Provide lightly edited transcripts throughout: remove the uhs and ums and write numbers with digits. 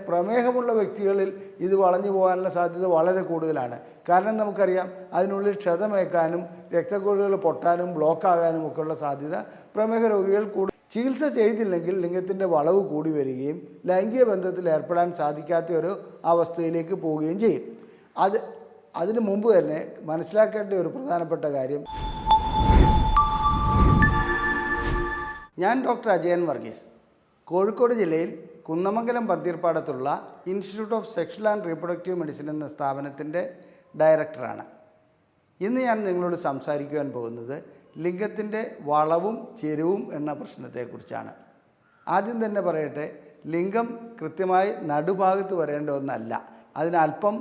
പ്രമേഹമുള്ള വ്യക്തികളിൽ ഇത് വളഞ്ഞു പോകാനുള്ള സാധ്യത വളരെ കൂടുതലാണ്. കാരണം നമുക്കറിയാം, അതിനുള്ളിൽ ക്ഷതമേക്കാനും രക്തക്കുഴലുകൾ പൊട്ടാനും ബ്ലോക്കാകാനും ഒക്കെയുള്ള സാധ്യത പ്രമേഹ രോഗികൾ ചികിത്സ ചെയ്തില്ലെങ്കിൽ ലിംഗത്തിൻ്റെ വളവ് കൂടി വരികയും ലൈംഗിക ബന്ധത്തിൽ ഏർപ്പെടാൻ സാധിക്കാത്ത ഒരു അവസ്ഥയിലേക്ക് പോവുകയും ചെയ്യും. അതിനു മുമ്പ് തന്നെ മനസ്സിലാക്കേണ്ട ഒരു പ്രധാനപ്പെട്ട കാര്യം, ഞാൻ ഡോക്ടർ അജയൻ വർഗീസ്, കോഴിക്കോട് ജില്ലയിൽ കുന്നമംഗലം പന്തീർപ്പാടത്തുള്ള institute of sexual and reproductive medicine എന്ന സ്ഥാപനത്തിൻ്റെ ഡയറക്ടറാണ്. ഇന്ന് ഞാൻ നിങ്ങളോട് സംസാരിക്കുവാൻ പോകുന്നത് ലിംഗത്തിൻ്റെ വളവും ചെരിവും എന്ന പ്രശ്നത്തെക്കുറിച്ചാണ്. ആദ്യം തന്നെ പറയട്ടെ, ലിംഗം കൃത്യമായി നടുഭാഗത്ത് വരേണ്ട ഒന്നല്ല. അതിനല്പം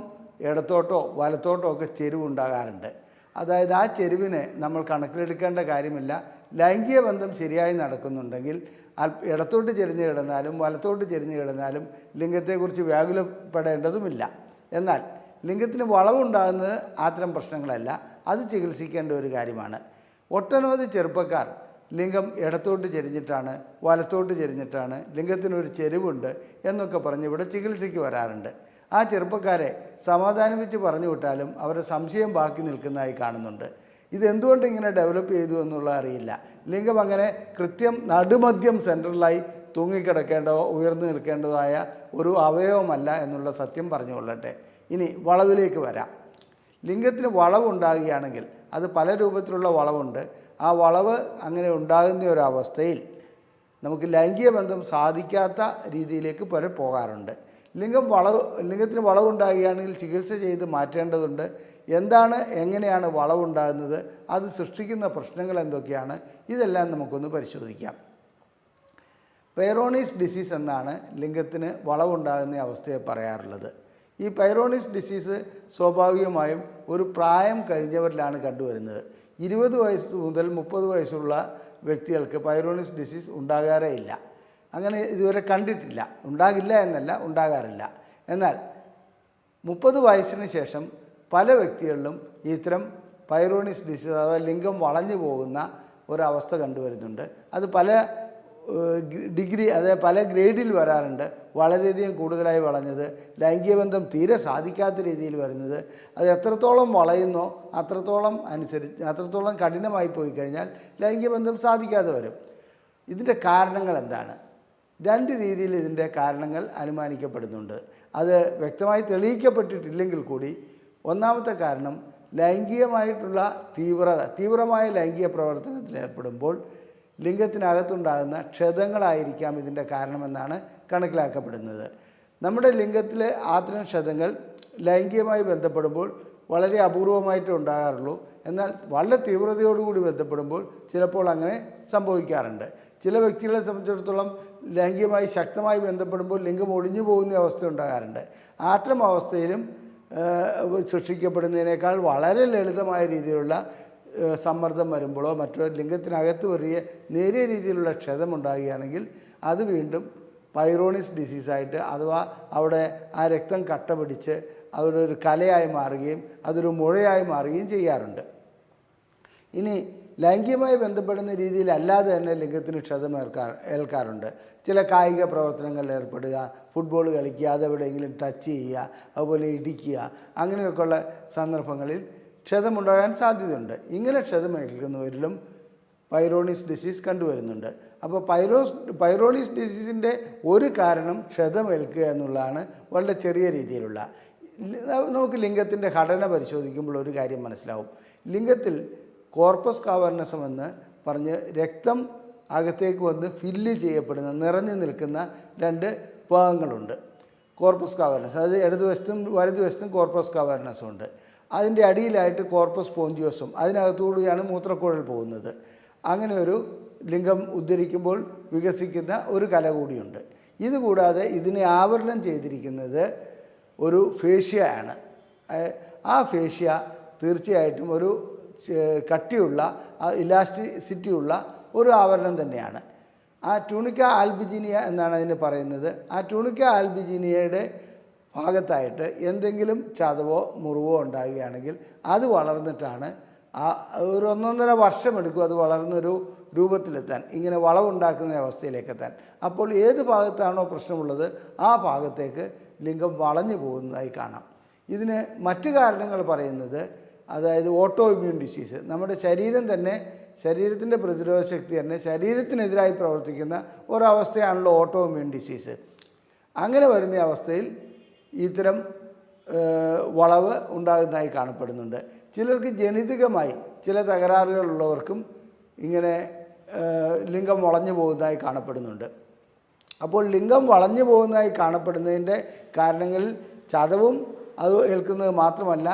ഇടത്തോട്ടോ വലത്തോട്ടോ ഒക്കെ ചെരിവുണ്ടാകാറുണ്ട്. അതായത് ആ ചെരിവിനെ നമ്മൾ കണക്കിലെടുക്കേണ്ട കാര്യമില്ല. ലൈംഗിക ബന്ധം ശരിയായി നടക്കുന്നുണ്ടെങ്കിൽ ഇടത്തോട്ട് ചെരിഞ്ഞ് കിടന്നാലും വലത്തോട്ട് ചെരിഞ്ഞ് കിടന്നാലും ലിംഗത്തെക്കുറിച്ച് വ്യാകുലപ്പെടേണ്ടതുമില്ല. എന്നാൽ ലിംഗത്തിന് വളവുണ്ടാകുന്നത് അത്തരം പ്രശ്നങ്ങളല്ല, അത് ചികിത്സിക്കേണ്ട ഒരു കാര്യമാണ്. ഒട്ടനവധി ചെറുപ്പക്കാർ ലിംഗം ഇടത്തോട്ട് ചെരിഞ്ഞിട്ടാണ്, വലത്തോട്ട് ചെരിഞ്ഞിട്ടാണ്, ലിംഗത്തിനൊരു ചെരിവുണ്ട് എന്നൊക്കെ പറഞ്ഞ് ഇവിടെ ചികിത്സയ്ക്ക് വരാറുണ്ട്. ആ ചെറുപ്പക്കാരെ സമാധാനിപ്പിച്ച് പറഞ്ഞു വിട്ടാലും അവരുടെ സംശയം ബാക്കി നിൽക്കുന്നതായി കാണുന്നുണ്ട്. ഇതെന്തുകൊണ്ട് ഇങ്ങനെ ഡെവലപ്പ് ചെയ്തു എന്നുള്ളത് അറിയില്ല. ലിംഗം അങ്ങനെ കൃത്യം നടുമധ്യം സെൻട്രലായി തൂങ്ങിക്കിടക്കേണ്ടതോ ഉയർന്നു നിൽക്കേണ്ടതായ ഒരു അവയവമല്ല എന്നുള്ള സത്യം പറഞ്ഞുകൊള്ളട്ടെ. ഇനി വളവിലേക്ക് വരാം. ലിംഗത്തിന് വളവുണ്ടാകുകയാണെങ്കിൽ അത് പല രൂപത്തിലുള്ള വളവുണ്ട്. ആ വളവ് അങ്ങനെ ഉണ്ടാകുന്ന ഒരവസ്ഥയിൽ നമുക്ക് ലൈംഗിക ബന്ധം സാധിക്കാത്ത രീതിയിലേക്ക് വരെ പോകാറുണ്ട്. ലിംഗത്തിന് വളവുണ്ടാകുകയാണെങ്കിൽ ചികിത്സ ചെയ്ത് മാറ്റേണ്ടതുണ്ട്. എങ്ങനെയാണ് വളവുണ്ടാകുന്നത്, അത് സൃഷ്ടിക്കുന്ന പ്രശ്നങ്ങൾ എന്തൊക്കെയാണ്, ഇതെല്ലാം നമുക്കൊന്ന് പരിശോധിക്കാം. പൈറോണീസ് ഡിസീസ് എന്നാണ് ലിംഗത്തിന് വളവുണ്ടാകുന്ന അവസ്ഥയെ പറയാറുള്ളത്. ഈ പൈറോണീസ് ഡിസീസ് സ്വാഭാവികമായും ഒരു പ്രായം കഴിഞ്ഞവരിലാണ് കണ്ടുവരുന്നത്. 20 വയസ്സ് മുതൽ 30 വയസ്സുള്ള വ്യക്തികൾക്ക് പൈറോണീസ് ഡിസീസ് ഉണ്ടാകാറേ ഇല്ല. അങ്ങനെ ഇതുവരെ കണ്ടിട്ടില്ല. ഉണ്ടാകില്ല എന്നല്ല, ഉണ്ടാകാറില്ല. എന്നാൽ 30 വയസ്സിന് ശേഷം പല വ്യക്തികളിലും ഇത്തരം പൈറോണീസ് ഡിസീസ് അഥവാ ലിംഗം വളഞ്ഞു പോകുന്ന ഒരവസ്ഥ കണ്ടുവരുന്നുണ്ട്. അത് പല ഡിഗ്രി, അതായത് പല ഗ്രേഡിൽ വരാറുണ്ട്. വളരെയധികം കൂടുതലായി വളഞ്ഞത്, ലൈംഗിക ബന്ധം തീരെ സാധിക്കാത്ത രീതിയിൽ വരുന്നത്, അത് എത്രത്തോളം വളയുന്നോ അത്രത്തോളം കഠിനമായി പോയി കഴിഞ്ഞാൽ ലൈംഗിക ബന്ധം സാധിക്കാതെ വരും. ഇതിൻ്റെ കാരണങ്ങൾ എന്താണ്? 2 രീതിയിൽ ഇതിൻ്റെ കാരണങ്ങൾ അനുമാനിക്കപ്പെടുന്നുണ്ട്. അത് വ്യക്തമായി തെളിയിക്കപ്പെട്ടിട്ടില്ലെങ്കിൽ കൂടി ഒന്നാമത്തെ കാരണം ലൈംഗികമായിട്ടുള്ള തീവ്രമായ ലൈംഗിക പ്രവർത്തനത്തിൽ ഏർപ്പെടുമ്പോൾ ലിംഗത്തിനകത്തുണ്ടാകുന്ന ക്ഷതങ്ങളായിരിക്കാം ഇതിൻ്റെ കാരണമെന്നാണ് കണക്കിലാക്കപ്പെടുന്നത്. നമ്മുടെ ലിംഗത്തിലെ അത്തരം ക്ഷതങ്ങൾ ലൈംഗികമായി ബന്ധപ്പെടുമ്പോൾ വളരെ അപൂർവമായിട്ടേ ഉണ്ടാകാറുള്ളൂ. എന്നാൽ വളരെ തീവ്രതയോടുകൂടി ബന്ധപ്പെടുമ്പോൾ ചിലപ്പോൾ അങ്ങനെ സംഭവിക്കാറുണ്ട്. ചില വ്യക്തികളെ സംബന്ധിച്ചിടത്തോളം ലൈംഗികമായി ശക്തമായി ബന്ധപ്പെടുമ്പോൾ ലിംഗം ഒടിഞ്ഞു പോകുന്ന അവസ്ഥ ഉണ്ടാകാറുണ്ട്. അത്തരം അവസ്ഥയിലും സൃഷ്ടിക്കപ്പെടുന്നതിനേക്കാൾ വളരെ ലളിതമായ രീതിയിലുള്ള സമ്മർദ്ദം വരുമ്പോഴോ മറ്റോ ലിംഗത്തിനകത്ത് വലിയ നേരിയ രീതിയിലുള്ള ക്ഷതമുണ്ടാകുകയാണെങ്കിൽ അത് വീണ്ടും പൈറോണീസ് ഡിസീസായിട്ട്, അഥവാ അവിടെ ആ രക്തം കട്ട പിടിച്ച് അവിടെ ഒരു കലയായി മാറുകയും അതൊരു മുഴയായി മാറുകയും ചെയ്യാറുണ്ട്. ഇനി ലൈംഗികമായി ബന്ധപ്പെടുന്ന രീതിയിലല്ലാതെ തന്നെ ലിംഗത്തിന് ക്ഷതം ഏൽക്കാറുണ്ട്. ചില കായിക പ്രവർത്തനങ്ങളിൽ ഏർപ്പെടുക, ഫുട്ബോൾ കളിക്കുക, അതെവിടെയെങ്കിലും ടച്ച് ചെയ്യുക, അതുപോലെ ഇടിക്കുക, അങ്ങനെയൊക്കെയുള്ള സന്ദർഭങ്ങളിൽ ക്ഷതമുണ്ടാകാൻ സാധ്യതയുണ്ട്. ഇങ്ങനെ ക്ഷതമേൽക്കുന്നവരിലും പൈറോണീസ് ഡിസീസ് കണ്ടുവരുന്നുണ്ട്. അപ്പോൾ പൈറോണീസ് ഡിസീസിൻ്റെ ഒരു കാരണം ക്ഷതമേൽക്കുക എന്നുള്ളതാണ്. വളരെ ചെറിയ രീതിയിലുള്ള നമുക്ക് ലിംഗത്തിൻ്റെ ഘടന പരിശോധിക്കുമ്പോൾ ഒരു കാര്യം മനസ്സിലാവും. ലിംഗത്തിൽ കോർപ്പസ് കാവർണസം എന്ന് പറഞ്ഞ് രക്തം അകത്തേക്ക് വന്ന് ഫില്ല് ചെയ്യപ്പെടുന്ന, നിറഞ്ഞു നിൽക്കുന്ന 2 ഭാഗങ്ങളുണ്ട്. കോർപ്പസ് കാവർണസം, അത് ഇടതുവശത്തും വലതുവശത്തും കോർപ്പസ് കാവർണസം ഉണ്ട്. അതിൻ്റെ അടിയിലായിട്ട് കോർപ്പസ് സ്പോഞ്ചിയോസും, അതിനകത്തുകൂടിയാണ് മൂത്രക്കുഴൽ പോകുന്നത്. അങ്ങനെ ഒരു ലിംഗം ഉദ്ധരിക്കുമ്പോൾ വികസിക്കുന്ന ഒരു കല കൂടിയുണ്ട്. ഇതുകൂടാതെ ഇതിനെ ആവരണം ചെയ്തിരിക്കുന്നത് ഒരു ഫേഷ്യ ആണ്. ആ ഫേഷ്യ തീർച്ചയായിട്ടും ഒരു കട്ടിയുള്ള ഇലാസ്റ്റിസിറ്റിയുള്ള ഒരു ആവരണം തന്നെയാണ്. ആ ട്യൂണിക്ക ആൽബിജീനിയ എന്നാണ് അതിന് പറയുന്നത്. ആ ട്യൂണിക്ക ആൽബിജീനിയയുടെ ഭാഗത്തായിട്ട് എന്തെങ്കിലും ചതവോ മുറിവോ ഉണ്ടാകുകയാണെങ്കിൽ അത് വളർന്നിട്ടാണ് ഒരു 1.5 വർഷമെടുക്കും അത് വളർന്നൊരു രൂപത്തിലെത്താൻ, ഇങ്ങനെ വളവുണ്ടാക്കുന്ന അവസ്ഥയിലേക്ക് എത്താൻ. അപ്പോൾ ഏത് ഭാഗത്താണോ പ്രശ്നമുള്ളത് ആ ഭാഗത്തേക്ക് ലിംഗം വളഞ്ഞു പോകുന്നതായി കാണാം. ഇതിന് മറ്റു കാരണങ്ങൾ പറയുന്നത്, അതായത് ഓട്ടോ ഇമ്മ്യൂൺ ഡിസീസ്, നമ്മുടെ ശരീരം തന്നെ, ശരീരത്തിൻ്റെ പ്രതിരോധ ശക്തി തന്നെ ശരീരത്തിനെതിരായി പ്രവർത്തിക്കുന്ന ഒരവസ്ഥയാണല്ലോ ഓട്ടോ ഇമ്മ്യൂൺ ഡിസീസ്. അങ്ങനെ വരുന്ന അവസ്ഥയിൽ ഇത്തരം വളവ് ഉണ്ടാകുന്നതായി കാണപ്പെടുന്നുണ്ട്. ചിലർക്ക് ജനിതകമായി ചില തകരാറുകളുള്ളവർക്കും ഇങ്ങനെ ലിംഗം വളഞ്ഞു പോകുന്നതായി കാണപ്പെടുന്നുണ്ട്. അപ്പോൾ ലിംഗം വളഞ്ഞു പോകുന്നതായി കാണപ്പെടുന്നതിൻ്റെ കാരണങ്ങളിൽ ചതവും അത് ഏൽക്കുന്നത് മാത്രമല്ല,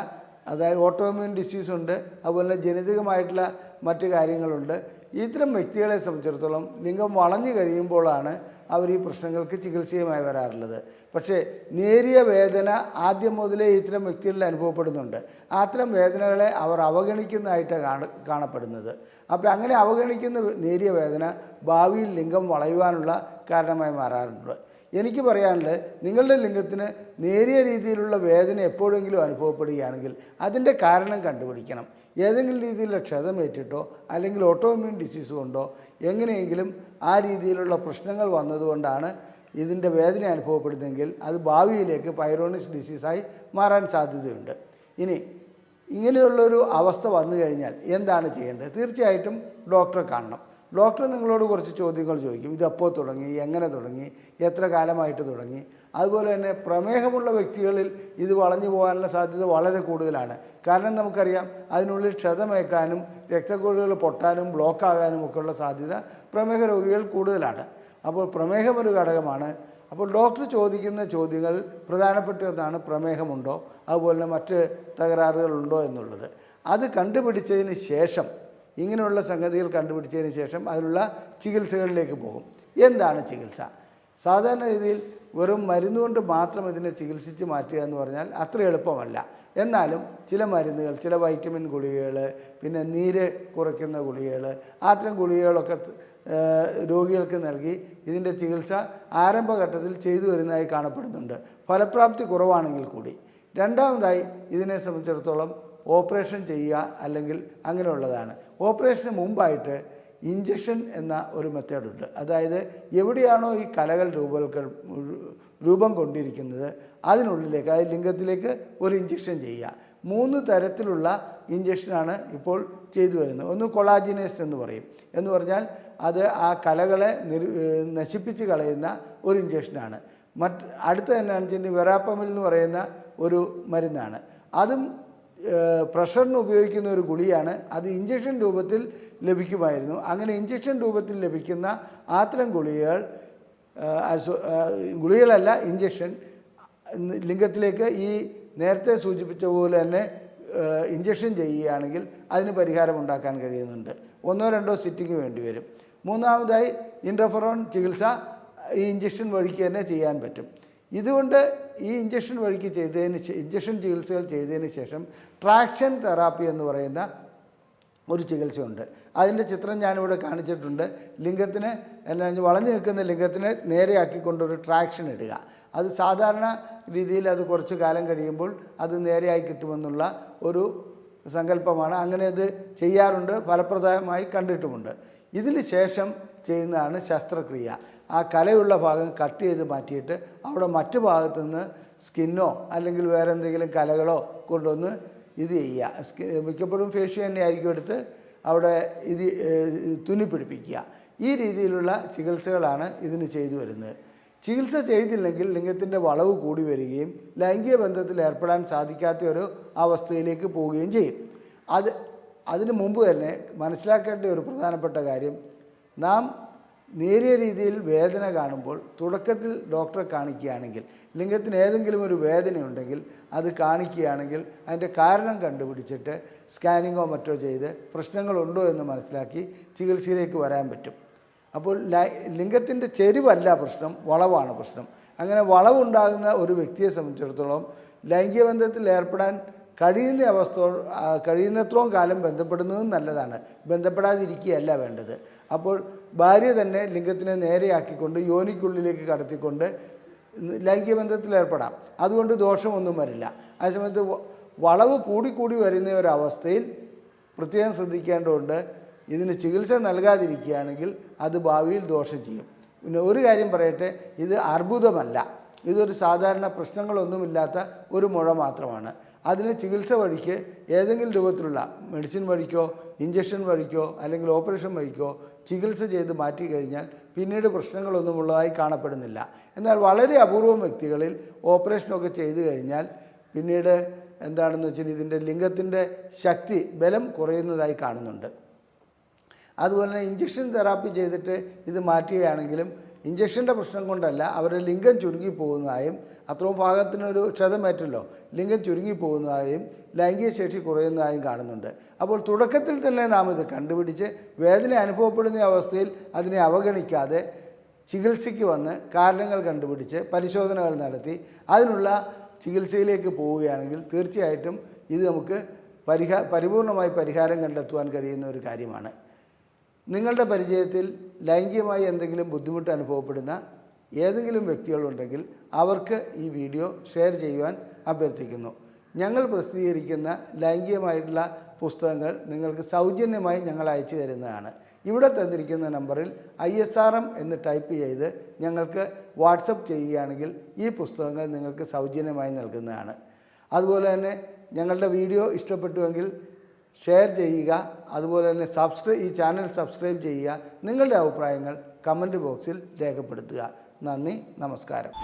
അതായത് ഓട്ടോഇമ്യൂൺ ഡിസീസുണ്ട്, അതുപോലെ ജനിതകമായിട്ടുള്ള മറ്റു കാര്യങ്ങളുണ്ട്. ഇത്തരം വ്യക്തികളെ സംബന്ധിച്ചിടത്തോളം ലിംഗം വളഞ്ഞു കഴിയുമ്പോഴാണ് അവർ ഈ പ്രശ്നങ്ങൾക്ക് ചികിത്സയുമായി വരാറുള്ളത്. പക്ഷേ നേരിയ വേദന ആദ്യം മുതലേ ഇത്തരം വ്യക്തികളിൽ അനുഭവപ്പെടുന്നുണ്ട്. അത്തരം വേദനകളെ അവർ അവഗണിക്കുന്നതായിട്ടാണ് കാണപ്പെടുന്നത്. അപ്പോൾ അങ്ങനെ അവഗണിക്കുന്ന നേരിയ വേദന ഭാവിയിൽ ലിംഗം വളയുവാനുള്ള കാരണമായി മാറാറുണ്ട്. എനിക്ക് പറയാനുള്ളത്, നിങ്ങളുടെ ലിംഗത്തിന് നേരിയ രീതിയിലുള്ള വേദന എപ്പോഴെങ്കിലും അനുഭവപ്പെടുകയാണെങ്കിൽ അതിൻ്റെ കാരണം കണ്ടുപിടിക്കണം. ഏതെങ്കിലും രീതിയിലുള്ള ക്ഷതമേറ്റിട്ടോ അല്ലെങ്കിൽ ഓട്ടോഇമ്യൂൺ ഡിസീസ് കൊണ്ടോ എങ്ങനെയെങ്കിലും ആ രീതിയിലുള്ള പ്രശ്നങ്ങൾ വന്നതുകൊണ്ടാണ് ഇതിൻ്റെ വേദന അനുഭവപ്പെടുന്നതെങ്കിൽ അത് ഭാവിയിലേക്ക് പൈറോണിസ് ഡിസീസായി മാറാൻ സാധ്യതയുണ്ട്. ഇനി ഇങ്ങനെയുള്ളൊരു അവസ്ഥ വന്നു കഴിഞ്ഞാൽ എന്താണ് ചെയ്യേണ്ടത്? തീർച്ചയായിട്ടും ഡോക്ടറെ കാണണം. ഡോക്ടർ നിങ്ങളോട് കുറച്ച് ചോദ്യങ്ങൾ ചോദിക്കും. ഇതെപ്പോൾ തുടങ്ങി, എങ്ങനെ തുടങ്ങി, എത്ര കാലമായിട്ട് തുടങ്ങി. അതുപോലെ തന്നെ പ്രമേഹമുള്ള വ്യക്തികളിൽ ഇത് വളഞ്ഞു പോകാനുള്ള സാധ്യത വളരെ കൂടുതലാണ്. കാരണം നമുക്കറിയാം, അതിനുള്ളിൽ ക്ഷതമേക്കാനും രക്തക്കുഴലുകൾ പൊട്ടാനും ബ്ലോക്കാകാനും ഒക്കെയുള്ള സാധ്യത പ്രമേഹ രോഗികൾ കൂടുതലാണ്. അപ്പോൾ പ്രമേഹം ഒരു ഘടകമാണ്. അപ്പോൾ ഡോക്ടർ ചോദിക്കുന്ന ചോദ്യങ്ങൾ പ്രധാനപ്പെട്ട ഒന്നാണ്, പ്രമേഹമുണ്ടോ, അതുപോലെ തന്നെ മറ്റ് തകരാറുകളുണ്ടോ എന്നുള്ളത്. അത് കണ്ടുപിടിച്ചതിന് ശേഷം, ഇങ്ങനെയുള്ള സംഗതികൾ കണ്ടുപിടിച്ചതിന് ശേഷം അതിനുള്ള ചികിത്സകളിലേക്ക് പോകും. എന്താണ് ചികിത്സ? സാധാരണ രീതിയിൽ വെറും മരുന്നുകൊണ്ട് മാത്രം ഇതിനെ ചികിത്സിച്ച് മാറ്റുക എന്ന് പറഞ്ഞാൽ അത്ര എളുപ്പമല്ല. എന്നാലും ചില മരുന്നുകൾ, ചില വൈറ്റമിൻ ഗുളികകൾ, പിന്നെ നീര് കുറയ്ക്കുന്ന ഗുളികകൾ, അത്തരം ഗുളികകളൊക്കെ രോഗികൾക്ക് നൽകി ഇതിൻ്റെ ചികിത്സ ആരംഭഘട്ടത്തിൽ ചെയ്തു വരുന്നതായി കാണപ്പെടുന്നുണ്ട്, ഫലപ്രാപ്തി കുറവാണെങ്കിൽ കൂടി. രണ്ടാമതായി ഇതിനെ സംബന്ധിച്ചിടത്തോളം ഓപ്പറേഷൻ ചെയ്യുക അല്ലെങ്കിൽ അങ്ങനെയുള്ളതാണ്. ഓപ്പറേഷന് മുമ്പായിട്ട് ഇഞ്ചക്ഷൻ എന്ന ഒരു മെത്തേഡുണ്ട്. അതായത് എവിടെയാണോ ഈ കലകൾ രൂപം കൊണ്ടിരിക്കുന്നത് അതിനുള്ളിലേക്ക്, അതായത് ലിംഗത്തിലേക്ക് ഒരു ഇഞ്ചക്ഷൻ ചെയ്യുക. 3 തരത്തിലുള്ള ഇഞ്ചക്ഷനാണ് ഇപ്പോൾ ചെയ്തു വരുന്നത്. ഒന്ന് കൊളാജിനേസ് എന്ന് പറയും. എന്ന് പറഞ്ഞാൽ അത് ആ കലകളെ നശിപ്പിച്ച് കളയുന്ന ഒരു ഇഞ്ചക്ഷനാണ്. അടുത്ത തന്നെയാണെന്ന് വെച്ചിട്ടുണ്ടെങ്കിൽ വെറാപ്പമിൽ എന്ന് പറയുന്ന ഒരു മരുന്നാണ്. അതും പ്രഷറിന് ഉപയോഗിക്കുന്ന ഒരു ഗുളിയാണ്. അത് ഇഞ്ചക്ഷൻ രൂപത്തിൽ ലഭിക്കുമായിരുന്നു. അങ്ങനെ ഇഞ്ചക്ഷൻ രൂപത്തിൽ ലഭിക്കുന്ന അത്തരം ഗുളികളല്ല, ഇഞ്ചക്ഷൻ ലിംഗത്തിലേക്ക് ഈ നേരത്തെ സൂചിപ്പിച്ച പോലെ തന്നെ ഇഞ്ചക്ഷൻ ചെയ്യുകയാണെങ്കിൽ അതിന് പരിഹാരമുണ്ടാക്കാൻ കഴിയുന്നുണ്ട്. 1-2 സിറ്റിംഗ് വേണ്ടി വരും. മൂന്നാമതായി ഇൻറ്റർഫെറോൺ ചികിത്സ ഈ ഇഞ്ചക്ഷൻ വഴിക്ക് തന്നെ ചെയ്യാൻ പറ്റും. ഇതുകൊണ്ട് ഈ ഇഞ്ചക്ഷൻ വഴിക്ക് ഇഞ്ചക്ഷൻ ചികിത്സകൾ ചെയ്തതിന് ശേഷം ട്രാക്ഷൻ തെറാപ്പി എന്ന് പറയുന്ന ഒരു ചികിത്സയുണ്ട്. അതിൻ്റെ ചിത്രം ഞാനിവിടെ കാണിച്ചിട്ടുണ്ട്. ലിംഗത്തിന് വളഞ്ഞു നിൽക്കുന്ന ലിംഗത്തിനെ നേരെയാക്കിക്കൊണ്ടൊരു ട്രാക്ഷൻ ഇടുക. അത് സാധാരണ രീതിയിൽ അത് കുറച്ച് കാലം കഴിയുമ്പോൾ അത് നേരെയായി കിട്ടുമെന്നുള്ള ഒരു സങ്കല്പമാണ്. അങ്ങനെ അത് ചെയ്യാറുണ്ട്, ഫലപ്രദമായി കണ്ടിട്ടുമുണ്ട്. ഇതിന് ശേഷം ചെയ്യുന്നതാണ് ശസ്ത്രക്രിയ. ആ കലയുള്ള ഭാഗം കട്ട് ചെയ്ത് മാറ്റിയിട്ട് അവിടെ മറ്റു ഭാഗത്തു നിന്ന് സ്കിന്നോ അല്ലെങ്കിൽ വേറെ എന്തെങ്കിലും കലകളോ കൊണ്ടുവന്ന് ഇത് ചെയ്യുക. മിക്കപ്പോഴും ഫേഷ്യ തന്നെ ആയിരിക്കും എടുത്ത് അവിടെ ഇത് തുന്നി പിടിപ്പിക്കുക. ഈ രീതിയിലുള്ള ചികിത്സകളാണ് ഇതിന് ചെയ്തു വരുന്നത്. ചികിത്സ ചെയ്തില്ലെങ്കിൽ ലിംഗത്തിൻ്റെ വളവ് കൂടി വരികയും ലൈംഗിക ബന്ധത്തിൽ ഏർപ്പെടാൻ സാധിക്കാത്ത ഒരു അവസ്ഥയിലേക്ക് പോവുകയും ചെയ്യും. അതിന് മുമ്പ് തന്നെ മനസ്സിലാക്കേണ്ട ഒരു പ്രധാനപ്പെട്ട കാര്യം, നാം നേരിയ രീതിയിൽ വേദന കാണുമ്പോൾ തുടക്കത്തിൽ ഡോക്ടറെ കാണിക്കുകയാണെങ്കിൽ, ലിംഗത്തിന് ഏതെങ്കിലും ഒരു വേദനയുണ്ടെങ്കിൽ അത് കാണിക്കുകയാണെങ്കിൽ അതിൻ്റെ കാരണം കണ്ടുപിടിച്ചിട്ട് സ്കാനിങ്ങോ മറ്റോ ചെയ്ത് പ്രശ്നങ്ങളുണ്ടോ എന്ന് മനസ്സിലാക്കി ചികിത്സയിലേക്ക് വരാൻ പറ്റും. അപ്പോൾ ലിംഗത്തിൻ്റെ ചെരിവല്ല പ്രശ്നം, വളവാണ് പ്രശ്നം. അങ്ങനെ വളവുണ്ടാകുന്ന ഒരു വ്യക്തിയെ സംബന്ധിച്ചിടത്തോളം ലൈംഗിക ബന്ധത്തിൽ ഏർപ്പെടാൻ കഴിയുന്നത്രയും കാലം ബന്ധപ്പെടുന്നതും നല്ലതാണ്, ബന്ധപ്പെടാതിരിക്കുകയല്ല വേണ്ടത്. അപ്പോൾ ഭാര്യ തന്നെ ലിംഗത്തിനെ നേരെയാക്കിക്കൊണ്ട് യോനിക്കുള്ളിലേക്ക് കടത്തിക്കൊണ്ട് ലൈംഗിക ബന്ധത്തിൽ ഏർപ്പെടാം. അതുകൊണ്ട് ദോഷമൊന്നും വരില്ല. അതേസമയത്ത് വളവ് കൂടിക്കൂടി വരുന്ന ഒരവസ്ഥയിൽ പ്രത്യേകം ശ്രദ്ധിക്കേണ്ടതുണ്ട്. ഇതിന് ചികിത്സ നൽകാതിരിക്കുകയാണെങ്കിൽ അത് ഭാവിയിൽ ദോഷം ചെയ്യും. പിന്നെ ഒരു കാര്യം പറയട്ടെ, ഇത് അർബുദമല്ല, ഇതൊരു സാധാരണ പ്രശ്നങ്ങളൊന്നുമില്ലാത്ത ഒരു മുഴ മാത്രമാണ്. അതിന് ചികിത്സ വഴിക്ക് ഏതെങ്കിലും രൂപത്തിലുള്ള മെഡിസിൻ വഴിക്കോ ഇഞ്ചക്ഷൻ വഴിക്കോ അല്ലെങ്കിൽ ഓപ്പറേഷൻ വഴിക്കോ ചികിത്സ ചെയ്ത് മാറ്റി കഴിഞ്ഞാൽ പിന്നീട് പ്രശ്നങ്ങളൊന്നും ഉള്ളതായി കാണപ്പെടുന്നില്ല. എന്നാൽ വളരെ അപൂർവം വ്യക്തികളിൽ ഓപ്പറേഷനൊക്കെ ചെയ്തു കഴിഞ്ഞാൽ പിന്നീട് എന്താണെന്ന് വെച്ചാൽ ഇതിൻ്റെ ലിംഗത്തിൻ്റെ ശക്തി, ബലം കുറയുന്നതായി കാണുന്നുണ്ട്. അതുപോലെ തന്നെ ഇഞ്ചക്ഷൻ തെറാപ്പി ചെയ്തിട്ട് ഇത് മാറ്റുകയാണെങ്കിലും ഇഞ്ചക്ഷൻ്റെ പ്രശ്നം കൊണ്ടല്ല, അവരുടെ ലിംഗം ചുരുങ്ങിപ്പോകുന്നതായും, അത്രയും ഭാഗത്തിനൊരു ക്ഷതമേറ്റല്ലോ, ലിംഗം ചുരുങ്ങിപ്പോകുന്നതായും ലൈംഗിക ശേഷി കുറയുന്നതായും കാണുന്നുണ്ട്. അപ്പോൾ തുടക്കത്തിൽ തന്നെ നാം ഇത് കണ്ടുപിടിച്ച് വേദന അനുഭവപ്പെടുന്ന അവസ്ഥയിൽ അതിനെ അവഗണിക്കാതെ ചികിത്സയ്ക്ക് വന്ന് കാരണങ്ങൾ കണ്ടുപിടിച്ച് പരിശോധനകൾ നടത്തി അതിനുള്ള ചികിത്സയിലേക്ക് പോവുകയാണെങ്കിൽ തീർച്ചയായിട്ടും ഇത് നമുക്ക് പരിപൂർണമായി പരിഹാരം കണ്ടെത്തുവാൻ കഴിയുന്ന ഒരു കാര്യമാണ്. നിങ്ങളുടെ പരിചയത്തിൽ ലൈംഗികമായി എന്തെങ്കിലും ബുദ്ധിമുട്ട് അനുഭവപ്പെടുന്ന ഏതെങ്കിലും വ്യക്തികളുണ്ടെങ്കിൽ അവർക്ക് ഈ വീഡിയോ ഷെയർ ചെയ്യുവാൻ അഭ്യർത്ഥിക്കുന്നു. ഞങ്ങൾ പ്രസിദ്ധീകരിക്കുന്ന ലൈംഗികമായിട്ടുള്ള പുസ്തകങ്ങൾ നിങ്ങൾക്ക് സൗജന്യമായി ഞങ്ങൾ അയച്ചു തരുന്നതാണ്. ഇവിടെ തന്നിരിക്കുന്ന നമ്പറിൽ ISRM എന്ന് ടൈപ്പ് ചെയ്ത് ഞങ്ങൾക്ക് വാട്സപ്പ് ചെയ്യുകയാണെങ്കിൽ ഈ പുസ്തകങ്ങൾ നിങ്ങൾക്ക് സൗജന്യമായി നൽകുന്നതാണ്. അതുപോലെ തന്നെ ഞങ്ങളുടെ വീഡിയോ ഇഷ്ടപ്പെട്ടുവെങ്കിൽ ഷെയർ ചെയ്യുക. അതുപോലെ തന്നെ ഈ ചാനൽ സബ്സ്ക്രൈബ് ചെയ്യുക. നിങ്ങളുടെ അഭിപ്രായങ്ങൾ കമൻറ്റ് ബോക്സിൽ രേഖപ്പെടുത്തുക. നന്ദി, നമസ്കാരം.